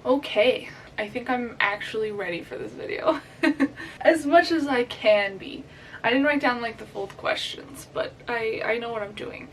Okay, I think I'm actually ready for this video. As much as I can be. I didn't write down like the full questions, but I know what I'm doing.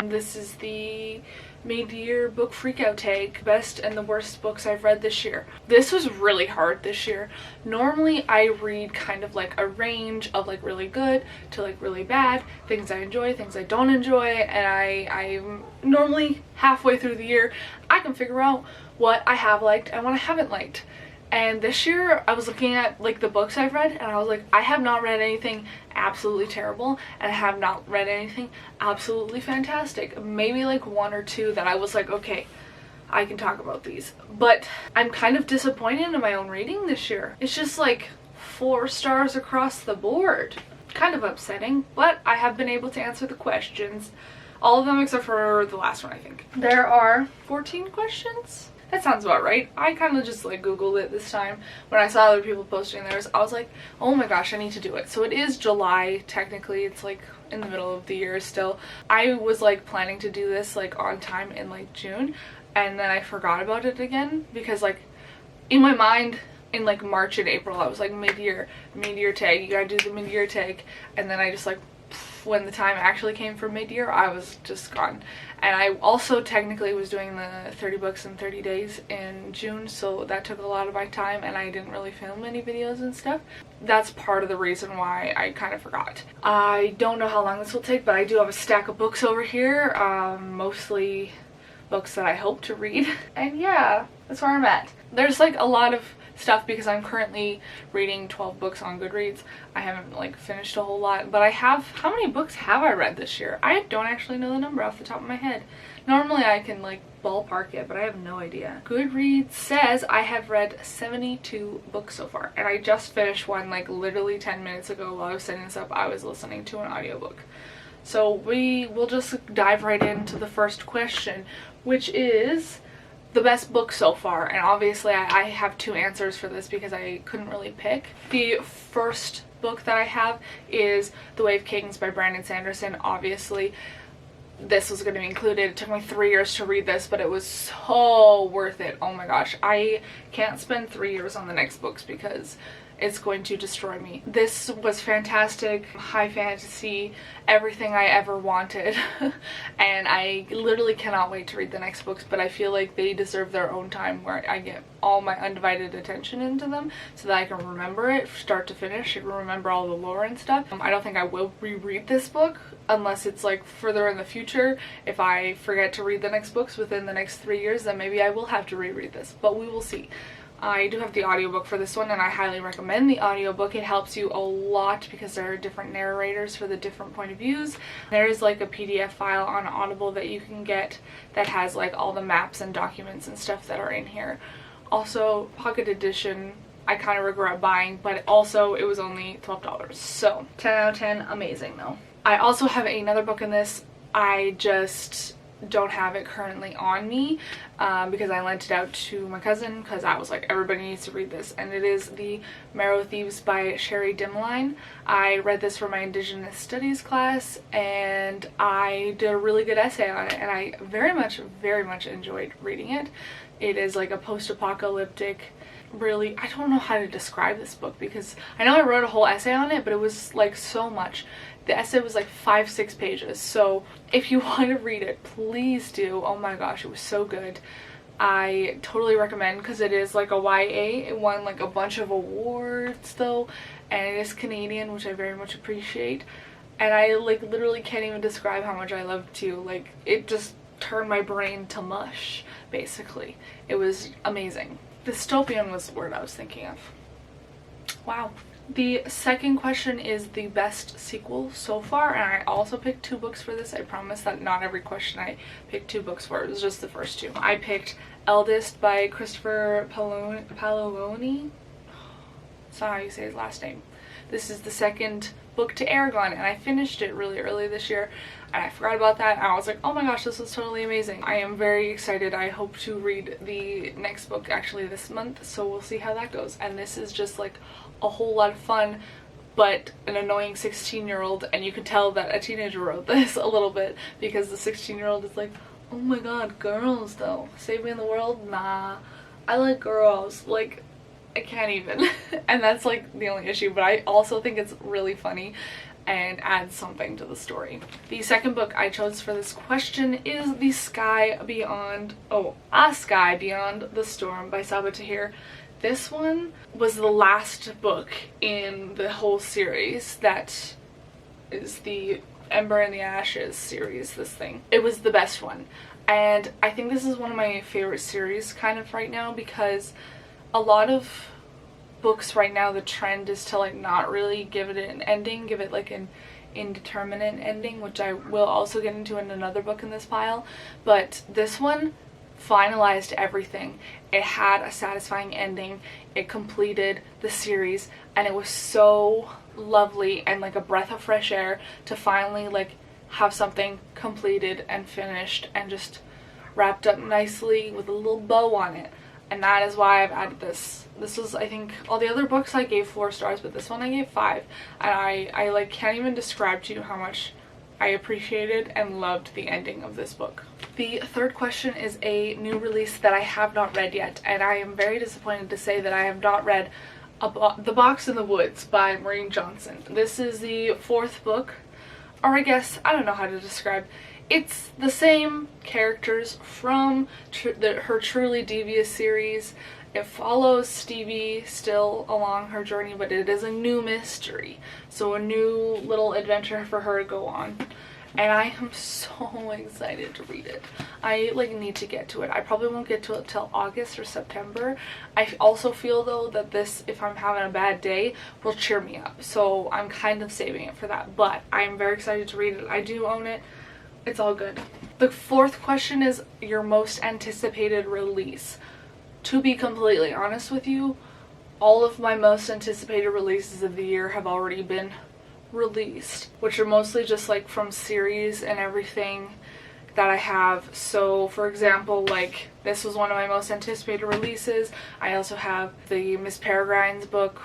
This is the mid-year book freakout tag, best and the worst books I've read this year. This was really hard this year. Normally I read kind of like a range of like really good to like really bad, things I enjoy, things I don't enjoy, and I'm normally halfway through the year I can figure out what I have liked and what I haven't liked. And this year I was looking at like the books I've read and I was like, I have not read anything absolutely terrible and I have not read anything absolutely fantastic. Maybe like one or two that I was like, okay, I can talk about these. But I'm kind of disappointed in my own reading this year. It's just like 4 stars across the board. Kind of upsetting, but I have been able to answer the questions. All of them except for the last one, I think. There are 14 questions? That sounds about right. I kind of just like googled it this time. When I saw other people posting theirs, I was like, oh my gosh, I need to do it. So it is July, technically. It's like in the middle of the year still. I was like planning to do this like on time in like June, and then I forgot about it again because like in my mind in like March and April I was like mid-year tag, you gotta do the mid-year tag, and then I just like when the time actually came for mid-year I was just gone. And I also technically was doing the 30 books in 30 days in June, so that took a lot of my time and I didn't really film any videos and stuff. That's part of the reason why I kind of forgot. I don't know how long this will take, but I do have a stack of books over here, mostly books that I hope to read. And yeah, that's where I'm at. There's like a lot of stuff because I'm currently reading 12 books on Goodreads. I haven't like finished a whole lot, but I have, how many books have I read this year? I don't actually know the number off the top of my head. Normally I can like ballpark it, but I have no idea. Goodreads says I have read 72 books so far, and I just finished one like literally 10 minutes ago. While I was setting this up, I was listening to an audiobook. So we will just dive right into the first question, which is the best book so far. And obviously I have 2 answers for this because I couldn't really pick. The first book that I have is The Wave Kings by Brandon Sanderson. Obviously this was going to be included. It took me 3 years to read this, but it was so worth it. Oh my gosh, I can't spend 3 years on the next books because it's going to destroy me. This was fantastic, high fantasy, everything I ever wanted. And I literally cannot wait to read the next books, but I feel like they deserve their own time where I get all my undivided attention into them so that I can remember it start to finish and remember all the lore and stuff. I don't think I will reread this book unless it's like further in the future. If I forget to read the next books within the next 3 years, then maybe I will have to reread this, but we will see. I do have the audiobook for this one and I highly recommend the audiobook. It helps you a lot because there are different narrators for the different point of views. There is like a PDF file on Audible that you can get that has like all the maps and documents and stuff that are in here. Also, pocket edition, I kind of regret buying, but also it was only $12. So 10 out of 10, amazing though. I also have another book in this. I just don't have it currently on me because I lent it out to my cousin because I was like, everybody needs to read this, and it is the Marrow Thieves by Sherry Dimline. I read this for my Indigenous Studies class and I did a really good essay on it, and I very much enjoyed reading it. It is like a post-apocalyptic, really, I don't know how to describe this book because I know I wrote a whole essay on it, but it was like so much. The essay was like 5-6 pages, so if you want to read it, please do. Oh my gosh, it was so good. I totally recommend because it is like a YA. It won like a bunch of awards though, and it is Canadian, which I very much appreciate. And I like literally can't even describe how much I love it too. Like, it just turned my brain to mush, basically. It was amazing. Dystopian was the word I was thinking of. Wow. The second question is the best sequel so far, and I also picked 2 books for this. I promise that not every question I picked 2 books for. It was just the first 2. I picked Eldest by Christopher Paolini. That's not how you say his last name. This is the second book to Aragon, and I finished it really early this year, and I forgot about that, and I was like, oh my gosh, this was totally amazing. I am very excited. I hope to read the next book actually this month, so we'll see how that goes. And this is just like a whole lot of fun, but an annoying 16-year-old, and you can tell that a teenager wrote this a little bit, because the 16-year-old is like, oh my god, girls though, saving the world? Nah, I like girls, like, I can't even. And that's like the only issue, but I also think it's really funny and adds something to the story. The second book I chose for this question is A Sky Beyond the Storm by Sabaa Tahir. This one was the last book in the whole series that is the Ember and the Ashes series, this thing. It was the best one. And I think this is one of my favorite series kind of right now, because a lot of books right now, the trend is to like not really give it an ending, give it like an indeterminate ending, which I will also get into in another book in this pile. But this one finalized everything. It had a satisfying ending. It completed the series, and it was so lovely and like a breath of fresh air to finally like have something completed and finished and just wrapped up nicely with a little bow on it. And that is why I've added this. This was, I think, all the other books I gave 4 stars, but this one I gave 5. And I like can't even describe to you how much I appreciated and loved the ending of this book. The third question is a new release that I have not read yet, and I am very disappointed to say that I have not read The Box in the Woods by Maureen Johnson. This is the 4th book, or I guess, I don't know how to describe. It's the same characters from her Truly Devious series. It follows Stevie still along her journey, but it is a new mystery. So a new little adventure for her to go on. And I am so excited to read it. I like need to get to it. I probably won't get to it till August or September. I also feel though that this, if I'm having a bad day, will cheer me up. So I'm kind of saving it for that. But I'm very excited to read it. I do own it. It's all good. The 4th question is your most anticipated release. To be completely honest with you, all of my most anticipated releases of the year have already been released, which are mostly just like from series and everything that I have. So for example, like this was one of my most anticipated releases. I also have the Miss Peregrine's book,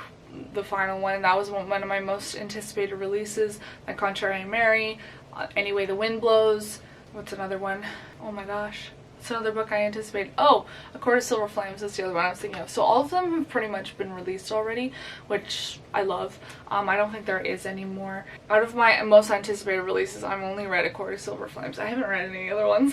the final one. That was one of my most anticipated releases. My Contrary Mary, Anyway the Wind Blows. What's another one? Oh my gosh. It's another book I anticipate. Oh, A Court of Silver Flames is the other one I was thinking of. So all of them have pretty much been released already, which I love. I don't think there is any more. Out of my most anticipated releases, I've only read A Court of Silver Flames. I haven't read any other ones.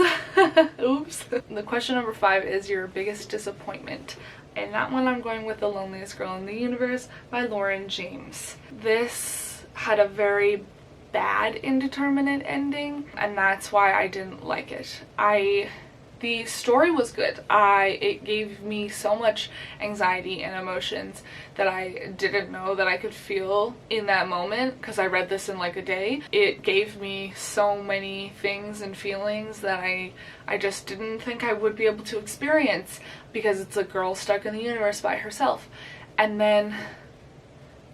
Oops. The question number 5 is your biggest disappointment. And that one I'm going with The Loneliest Girl in the Universe by Lauren James. This had a very bad indeterminate ending, and that's why I didn't like it. The story was good. It gave me so much anxiety and emotions that I didn't know that I could feel in that moment, because I read this in like a day. It gave me so many things and feelings that I just didn't think I would be able to experience, because it's a girl stuck in the universe by herself. And then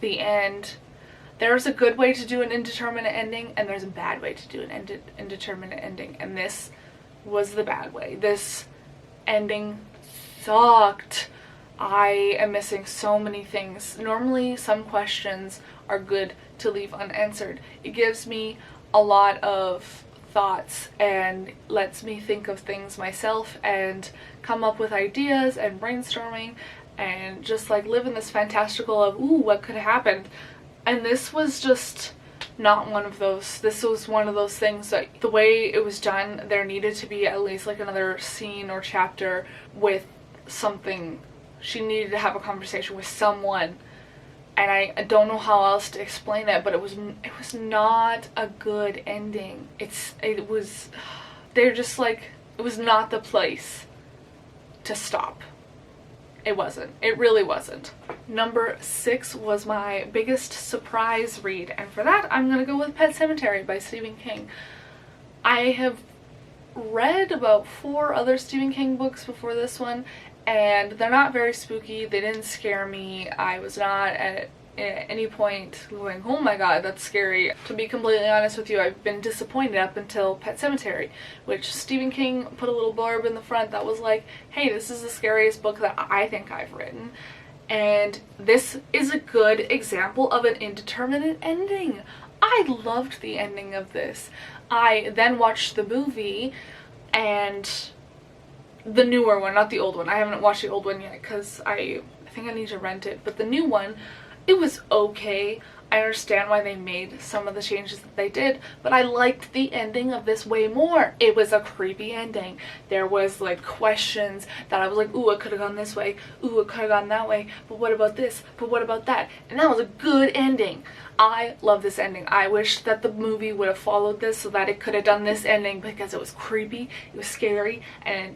the end, there's a good way to do an indeterminate ending, and there's a bad way to do an indeterminate ending, and this was the bad way. This ending sucked. I am missing so many things. Normally some questions are good to leave unanswered. It gives me a lot of thoughts and lets me think of things myself and come up with ideas and brainstorming and just like live in this fantastical of, ooh, what could have happened. And this was just not one of those. This was one of those things that the way it was done, there needed to be at least like another scene or chapter with something. She needed to have a conversation with someone, and I don't know how else to explain it, but it was not a good ending. They're just like, it was not the place to stop. It wasn't. It really wasn't. Number 6 was my biggest surprise read, and for that I'm gonna go with Pet Sematary by Stephen King. I have read about 4 other Stephen King books before this one, and they're not very spooky. They didn't scare me. I was not at any point going, oh my god, that's scary. To be completely honest with you, I've been disappointed up until Pet Sematary, which Stephen King put a little blurb in the front that was like, hey, this is the scariest book that I think I've written. And this is a good example of an indeterminate ending. I loved the ending of this. I then watched the movie, and the newer one, not the old one. I haven't watched the old one yet because I think I need to rent it. But the new one, it was okay. I understand why they made some of the changes that they did, but I liked the ending of this way more. It was a creepy ending. There was like questions that I was like, ooh, it could have gone this way. Ooh, it could have gone that way. But what about this? But what about that? And that was a good ending. I love this ending. I wish that the movie would have followed this so that it could have done this ending, because it was creepy, it was scary, and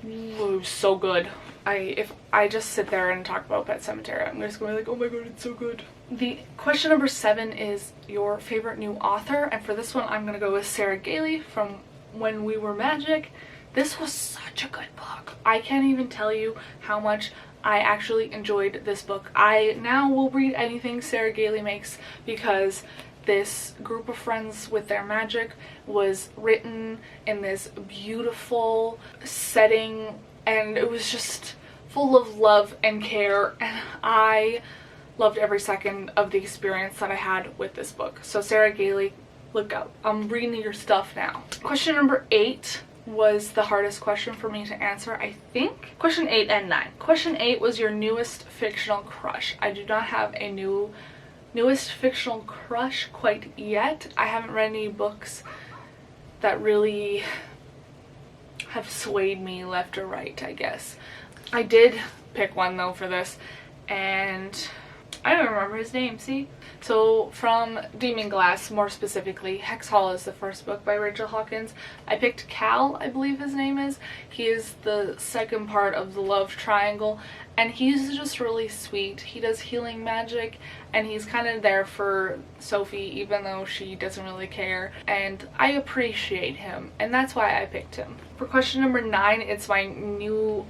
it was so good. If I just sit there and talk about Pet Sematary, I'm just going to be like, oh my god, it's so good. The question number 7 is your favorite new author, and for this one I'm going to go with Sarah Gailey from When We Were Magic. This was such a good book. I can't even tell you how much I actually enjoyed this book. I now will read anything Sarah Gailey makes, because this group of friends with their magic was written in this beautiful setting, and it was just full of love and care, and I loved every second of the experience that I had with this book. So Sarah Gailey, look out. I'm reading your stuff now. Question number 8 was the hardest question for me to answer, I think. Question 8 and 9. Question 8 was your newest fictional crush. I do not have a newest fictional crush quite yet. I haven't read any books that really have swayed me left or right, I guess. I did pick one though for this, and I don't remember his name, see? So from Demon Glass, more specifically, Hex Hall is the first book by Rachel Hawkins. I picked Cal, I believe his name is. He is the second part of the love triangle, and he's just really sweet. He does healing magic, and he's kind of there for Sophie even though she doesn't really care, and I appreciate him, and that's why I picked him. For question number 9, it's my new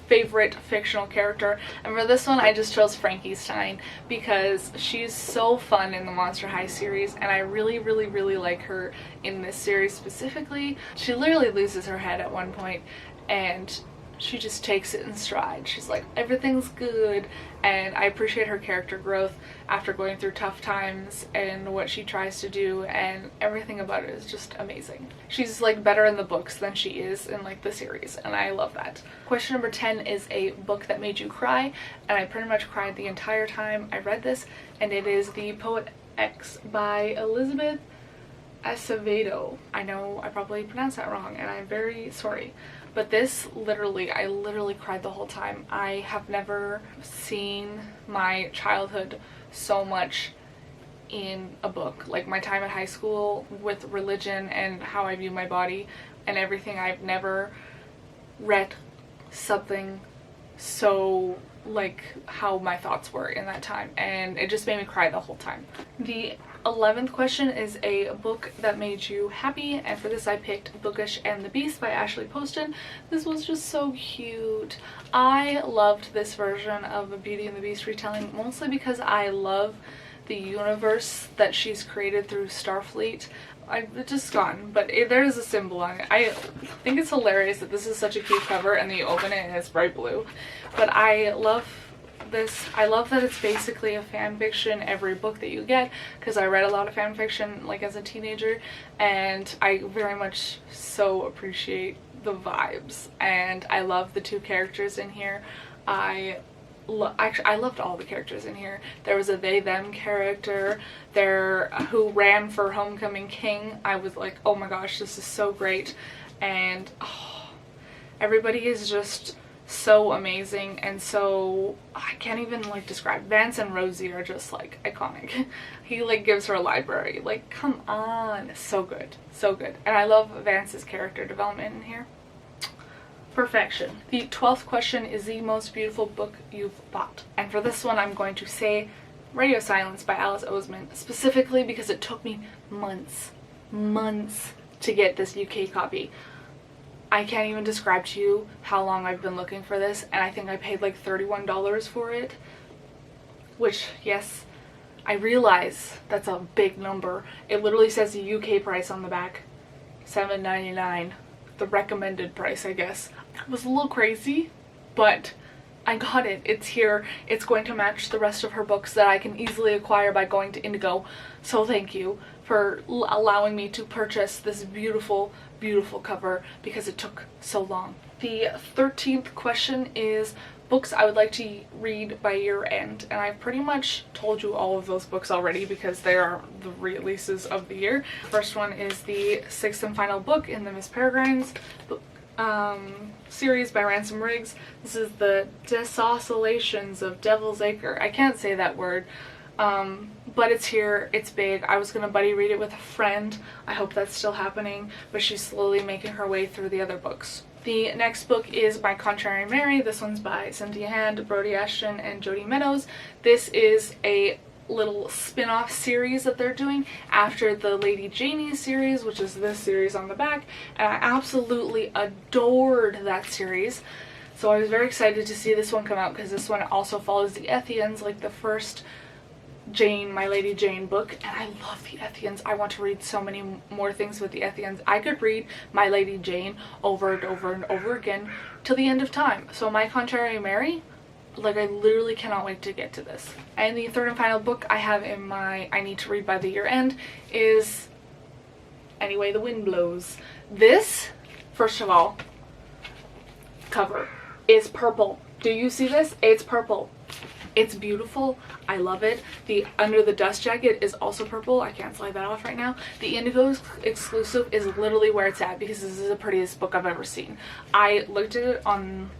favorite fictional character, and for this one I just chose Frankenstein because she's so fun in the Monster High series, and I really like her in this series specifically. She literally loses her head at one point, and she just takes it in stride. She's like, everything's good, and I appreciate her character growth after going through tough times and what she tries to do, and everything about it is just amazing. She's like better in the books than she is in like the series, and I love that. Question number 10 is a book that made you cry, and I pretty much cried the entire time I read this, and it is The Poet X by Elizabeth Acevedo. I know I probably pronounced that wrong, and I'm very sorry. But this, I literally cried the whole time. I have never seen my childhood so much in a book. Like my time at high school with religion and how I view my body and everything, I've never read something so like how my thoughts were in that time, and it just made me cry the whole time. The 11th question is a book that made you happy, and for this I picked Bookish and the Beast by Ashley Poston. This was just so cute. I loved this version of a Beauty and the Beast retelling, mostly because I love the universe that she's created through Starfleet. It's just gone, but there is a symbol on it. I think it's hilarious that this is such a cute cover, and then you open it and it's bright blue. But I love this. I love that it's basically a fan fiction every book that you get, because I read a lot of fan fiction like as a teenager, and I very much so appreciate the vibes, and I love the 2 characters in here. Actually, I loved all the characters in here. There was a they-them character there who ran for Homecoming King. I was like, oh my gosh, this is so great. And everybody is just so amazing, and so I can't even like describe. Vance and Rosie are just like iconic. He like gives her a library. Like, come on. So good. So good. And I love Vance's character development in here. Perfection. The 12th question is the most beautiful book you've bought. And for this one I'm going to say Radio Silence by Alice Oseman, specifically because it took me months to get this UK copy. I can't even describe to you how long I've been looking for this, and I think I paid like $31 for it, which, yes, I realize that's a big number. It literally says the UK price on the back, $7.99. The recommended price, I guess. It was a little crazy, but I got it. It's here. It's going to match the rest of her books that I can easily acquire by going to Indigo. So thank you for allowing me to purchase this beautiful, beautiful cover because it took so long. The 13th question is books I would like to read by year end, and I've pretty much told you all of those books already because they are the releases of the year. The first one is the 6th and final book in the Miss Peregrines series by Ransom Riggs. This is the Desosculations of Devil's Acre. I can't say that word, but it's here. It's big. I was gonna buddy read it with a friend. I hope that's still happening, but she's slowly making her way through the other books. The next book is My Contrary Mary. This one's by Cynthia Hand, Brody Ashton, and Jody Meadows. This is a little spin-off series that they're doing after the Lady Janie series, which is this series on the back, and I absolutely adored that series. So I was very excited to see this one come out because this one also follows the Ethians, like the first Jane, My Lady Jane book, and I love the Ethians. I want to read so many more things with the Ethians. I could read My Lady Jane over and over and over again till the end of time. So My Contrary Mary, like, I literally cannot wait to get to this. And the third and final book I have in my I need to read by the year end is Anyway the Wind Blows. This, first of all, cover is purple. Do you see this? It's purple. It's beautiful. I love it. The Under the Dust jacket is also purple. I can't slide that off right now. The Indigo exclusive is literally where it's at because this is the prettiest book I've ever seen. I looked at it on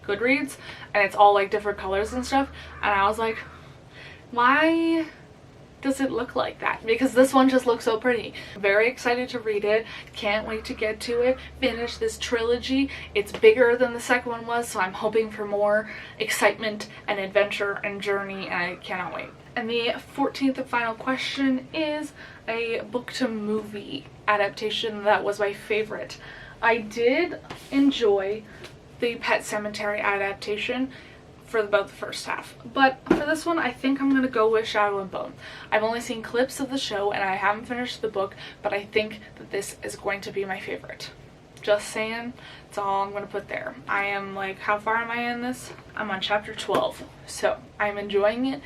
Goodreads and it's all like different colors and stuff, and I was like, why does it look like that? Because this one just looks so pretty. Very excited to read it. Can't wait to get to it. Finish this trilogy. It's bigger than the second one was, so I'm hoping for more excitement and adventure and journey, and I cannot wait. And the 14th and final question is a book to movie adaptation that was my favorite. I did enjoy the Pet Sematary adaptation for about the first half, but for this one I think I'm gonna go with Shadow and Bone. I've only seen clips of the show and I haven't finished the book, but I think that this is going to be my favorite. Just saying, that's all I'm gonna put there. I am like, how far am I in this? I'm on chapter 12, so I'm enjoying it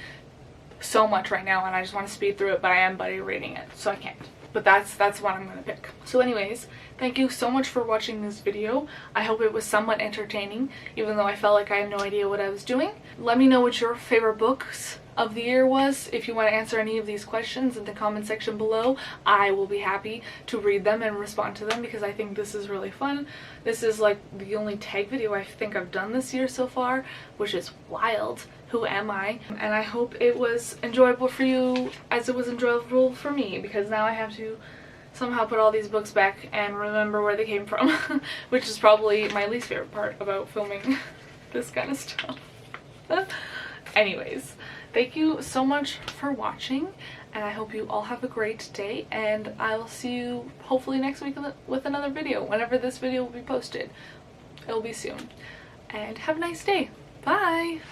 so much right now and I just want to speed through it, but I am buddy reading it, so I can't. But that's what I'm gonna pick. So anyways, thank you so much for watching this video. I hope it was somewhat entertaining, even though I felt like I had no idea what I was doing. Let me know what your favorite books of the year was. If you want to answer any of these questions in the comment section below, I will be happy to read them and respond to them because I think this is really fun. This is like the only tag video I think I've done this year so far, which is wild. Who am I? And I hope it was enjoyable for you as it was enjoyable for me, because now I have to somehow put all these books back and remember where they came from, which is probably my least favorite part about filming this kind of stuff. Anyways, thank you so much for watching, and I hope you all have a great day, and I will see you hopefully next week with another video. Whenever this video will be posted, it will be soon. And have a nice day. Bye!